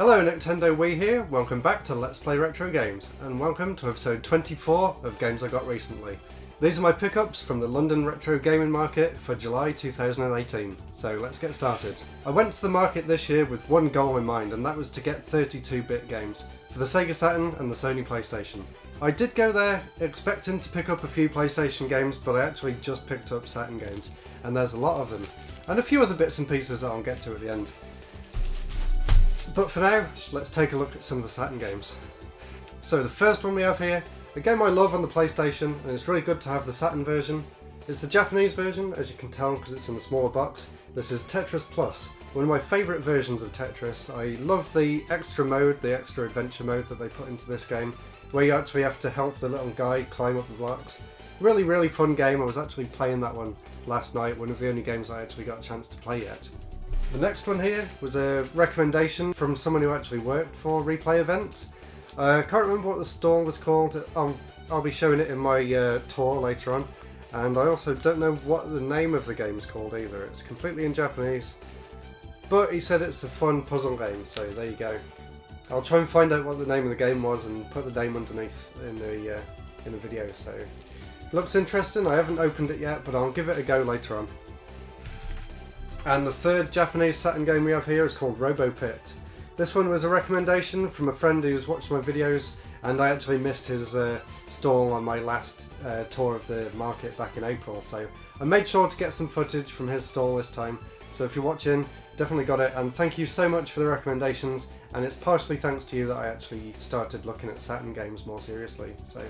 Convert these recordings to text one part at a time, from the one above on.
Hello Nintendo Wii here, welcome back to Let's Play Retro Games, and welcome to episode 24 of Games I Got Recently. These are my pickups from the London Retro Gaming Market for July 2018, so let's get started. I went to the market this year with one goal in mind, and that was to get 32-bit games for the Sega Saturn and the Sony PlayStation. I did go there expecting to pick up a few PlayStation games, but I actually just picked up Saturn games, and there's a lot of them, and a few other bits and pieces that I'll get to at the end. But for now, let's take a look at some of the Saturn games. So the first one we have here, a game I love on the PlayStation, and it's really good to have the Saturn version. It's the Japanese version, as you can tell because it's in the smaller box. This is Tetris Plus, one of my favourite versions of Tetris. I love the extra mode, the extra adventure mode that they put into this game, where you actually have to help the little guy climb up the blocks. Really fun game. I was actually playing that one last night, one of the only games I actually got a chance to play yet. The next one here was a recommendation from someone who actually worked for Replay Events. I can't remember what the stall was called. I'll be showing it in my tour later on. And I also don't know what the name of the game's called either. It's completely in Japanese. But he said it's a fun puzzle game, so there you go. I'll try and find out what the name of the game was and put the name underneath in the video. So looks interesting. I haven't opened it yet, but I'll give it a go later on. And the third Japanese Saturn game we have here is called Robo Pit. This one was a recommendation from a friend who's watched my videos, and I actually missed his stall on my last tour of the market back in April, so I made sure to get some footage from his stall this time. So if you're watching, definitely got it, and thank you so much for the recommendations, and it's partially thanks to you that I actually started looking at Saturn games more seriously. So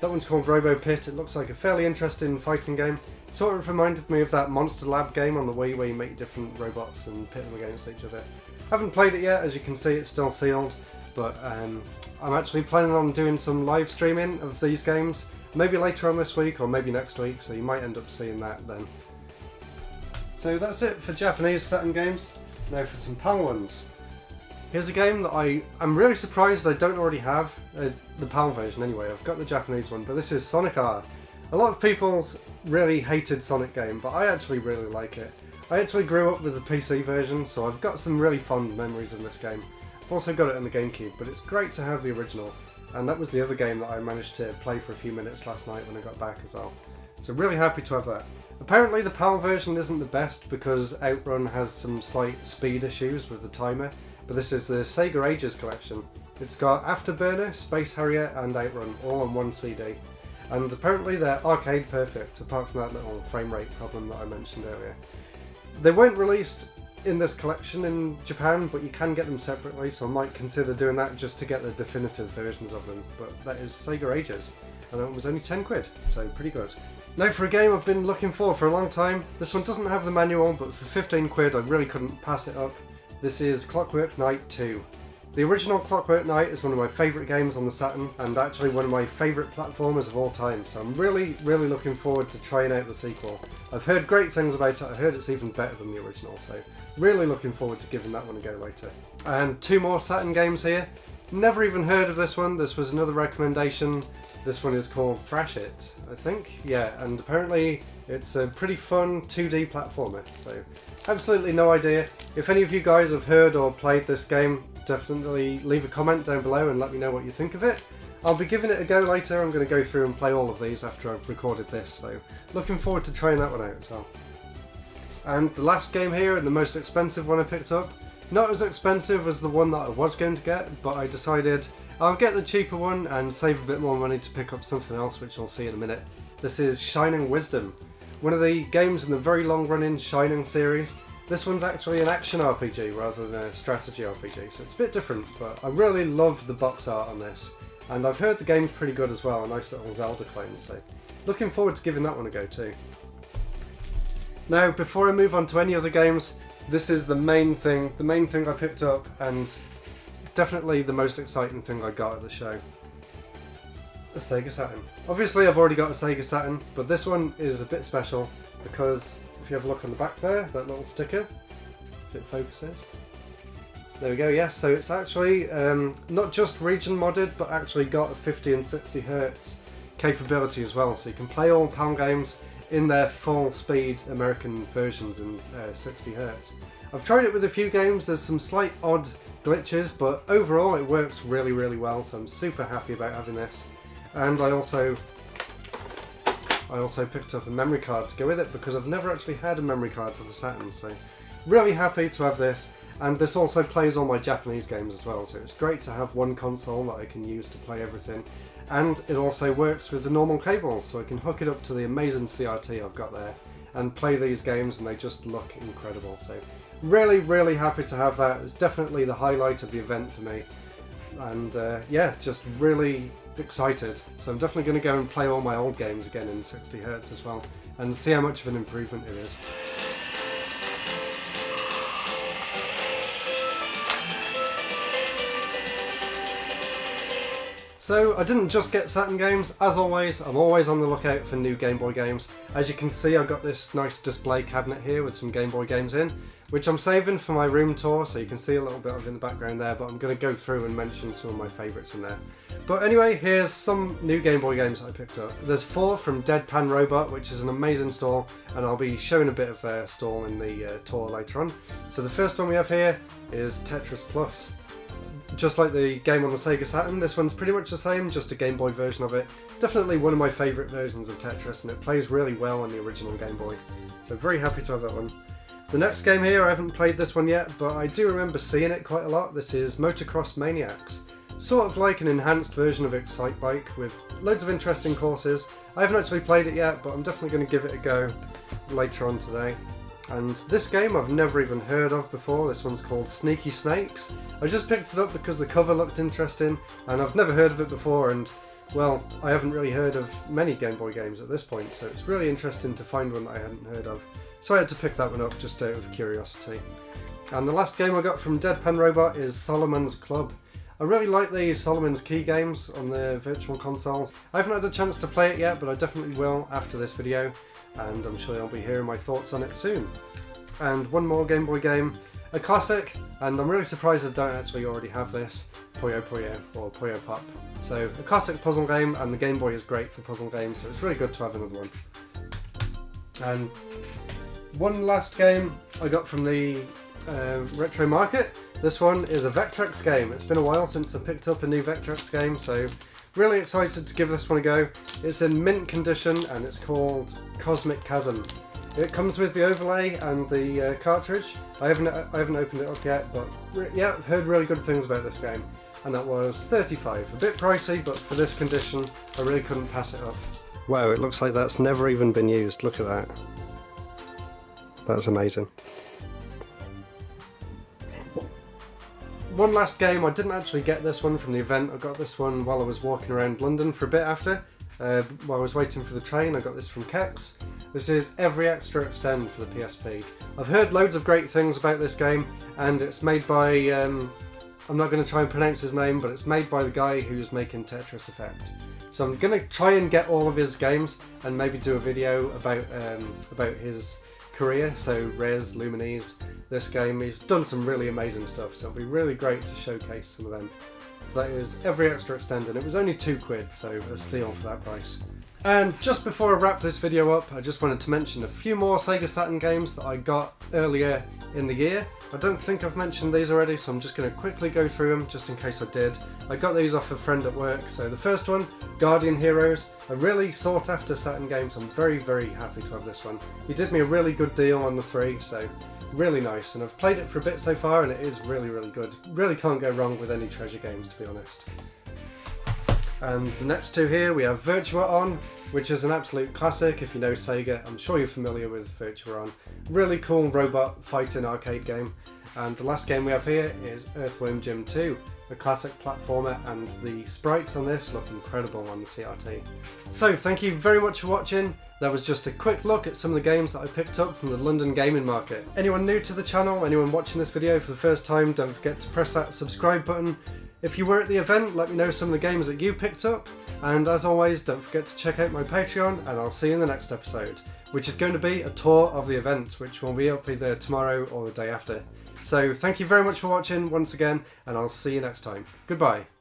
that one's called Robo Pit. It looks like a fairly interesting fighting game. It sort of reminded me of that Monster Lab game on the Wii where you make different robots and pit them against each other. Haven't played it yet, as you can see it's still sealed, but I'm actually planning on doing some live streaming of these games, maybe later on this week or maybe next week, so you might end up seeing that then. So that's it for Japanese Saturn games. Now for some PAL ones. Here's a game that I'm really surprised I don't already have, the PAL version anyway. I've got the Japanese one, but this is Sonic R. A lot of people's really hated Sonic game, but I actually really like it. I actually grew up with the PC version, so I've got some really fond memories of this game. I've also got it on the GameCube, but it's great to have the original, and that was the other game that I managed to play for a few minutes last night when I got back as well. So really happy to have that. Apparently the PAL version isn't the best because Outrun has some slight speed issues with the timer, but this is the Sega Ages collection. It's got Afterburner, Space Harrier and Outrun all on one CD. And apparently they're arcade perfect, apart from that little frame rate problem that I mentioned earlier. They weren't released in this collection in Japan, but you can get them separately, so I might consider doing that just to get the definitive versions of them. But that is Sega Ages, and it was only 10 quid, so pretty good. Now for a game I've been looking for a long time. This one doesn't have the manual, but for 15 quid I really couldn't pass it up. This is Clockwork Knight 2. The original Clockwork Knight is one of my favourite games on the Saturn, and actually one of my favourite platformers of all time, so I'm really looking forward to trying out the sequel. I've heard great things about it. I heard it's even better than the original, so really looking forward to giving that one a go later. And two more Saturn games here. Never even heard of this one. This was another recommendation. This one is called Thrash It, I think. Yeah, and apparently it's a pretty fun 2D platformer, so absolutely no idea. If any of you guys have heard or played this game, definitely leave a comment down below and let me know what you think of it. I'll be giving it a go later. I'm going to go through and play all of these after I've recorded this, so looking forward to trying that one out as well. And the last game here, and the most expensive one I picked up, not as expensive as the one that I was going to get, but I decided I'll get the cheaper one and save a bit more money to pick up something else, which you'll see in a minute. This is Shining Wisdom, one of the games in the very long running Shining series. This one's actually an action RPG rather than a strategy RPG, so it's a bit different, but I really love the box art on this, and I've heard the game's pretty good as well, a nice little Zelda clone, so looking forward to giving that one a go too. Now, before I move on to any other games, this is the main thing I picked up, and definitely the most exciting thing I got at the show. The Sega Saturn. Obviously I've already got a Sega Saturn, but this one is a bit special because if you have a look on the back there, that little sticker, if it focuses. There we go, yes, so it's actually not just region modded, but actually got a 50 and 60 Hz capability as well, so you can play all PAL games in their full speed American versions in 60 Hz. I've tried it with a few games, there's some slight odd glitches, but overall it works really well, so I'm super happy about having this. And I also picked up a memory card to go with it because I've never actually had a memory card for the Saturn, so really happy to have this. And this also plays all my Japanese games as well, so it's great to have one console that I can use to play everything. And it also works with the normal cables, so I can hook it up to the amazing CRT I've got there and play these games, and they just look incredible. So really happy to have that. It's definitely the highlight of the event for me. And yeah, just really excited. So I'm definitely going to go and play all my old games again in 60Hz as well, and see how much of an improvement it is. So I didn't just get Saturn games, as always, I'm always on the lookout for new Game Boy games. As you can see, I've got this nice display cabinet here with some Game Boy games in, which I'm saving for my room tour, so you can see a little bit of it in the background there, but I'm going to go through and mention some of my favourites in there. But anyway, here's some new Game Boy games I picked up. There's 4 from Deadpan Robot, which is an amazing stall, and I'll be showing a bit of their stall in the tour later on. So the first one we have here is Tetris Plus. Just like the game on the Sega Saturn, this one's pretty much the same, just a Game Boy version of it. Definitely one of my favourite versions of Tetris, and it plays really well on the original Game Boy. So very happy to have that one. The next game here, I haven't played this one yet, but I do remember seeing it quite a lot. This is Motocross Maniacs. Sort of like an enhanced version of Excite Bike with loads of interesting courses. I haven't actually played it yet, but I'm definitely going to give it a go later on today. And this game I've never even heard of before. This one's called Sneaky Snakes. I just picked it up because the cover looked interesting, and I've never heard of it before, and well, I haven't really heard of many Game Boy games at this point, so it's really interesting to find one that I hadn't heard of. So I had to pick that one up just out of curiosity. And the last game I got from Deadpan Robot is Solomon's Club. I really like these Solomon's Key games on the Virtual Consoles. I haven't had a chance to play it yet, but I definitely will after this video, and I'm sure I'll be hearing my thoughts on it soon. And one more Game Boy game, a classic, and I'm really surprised I don't actually already have this, Puyo Puyo, or Puyo Pop. So a classic puzzle game, and the Game Boy is great for puzzle games, so it's really good to have another one. And one last game I got from the retro market. This one is a Vectrex game. It's been a while since I picked up a new Vectrex game, so really excited to give this one a go. It's in mint condition and it's called Cosmic Chasm. It comes with the overlay and the cartridge. I haven't opened it up yet, but yeah, I've heard really good things about this game. And that was $35. A bit pricey, but for this condition, I really couldn't pass it up. Wow, it looks like that's never even been used. Look at that. That's amazing. One last game, I didn't actually get this one from the event. I got this one while I was walking around London for a bit after. While I was waiting for the train, I got this from Kex. This is Every Extra Extend for the PSP. I've heard loads of great things about this game, and it's made by, I'm not going to try and pronounce his name, but it's made by the guy who's making Tetris Effect. So I'm going to try and get all of his games and maybe do a video about his career. So Rez, Lumines, this game, he's done some really amazing stuff, so it'll be really great to showcase some of them. So that is Every Extra Extend, and it was only £2, so a steal for that price. And just before I wrap this video up, I just wanted to mention a few more Sega Saturn games that I got earlier in the year. I don't think I've mentioned these already, so I'm just going to quickly go through them just in case I did. I got these off a friend at work. So the first one, Guardian Heroes, a really sought after Saturn game, so I'm very happy to have this one. He did me a really good deal on the 3, so really nice, and I've played it for a bit so far and it is really good. Really can't go wrong with any treasure games, to be honest. And the next two here, we have Virtua On, which is an absolute classic. If you know Sega, I'm sure you're familiar with Virtua On. Really cool robot fighting arcade game. And the last game we have here is Earthworm Jim 2, a classic platformer, and the sprites on this look incredible on the CRT. So thank you very much for watching. That was just a quick look at some of the games that I picked up from the London gaming market. Anyone new to the channel, anyone watching this video for the first time, don't forget to press that subscribe button. If you were at the event, let me know some of the games that you picked up. And as always, don't forget to check out my Patreon, and I'll see you in the next episode, which is going to be a tour of the event, which will be up either tomorrow or the day after. So thank you very much for watching once again, and I'll see you next time. Goodbye.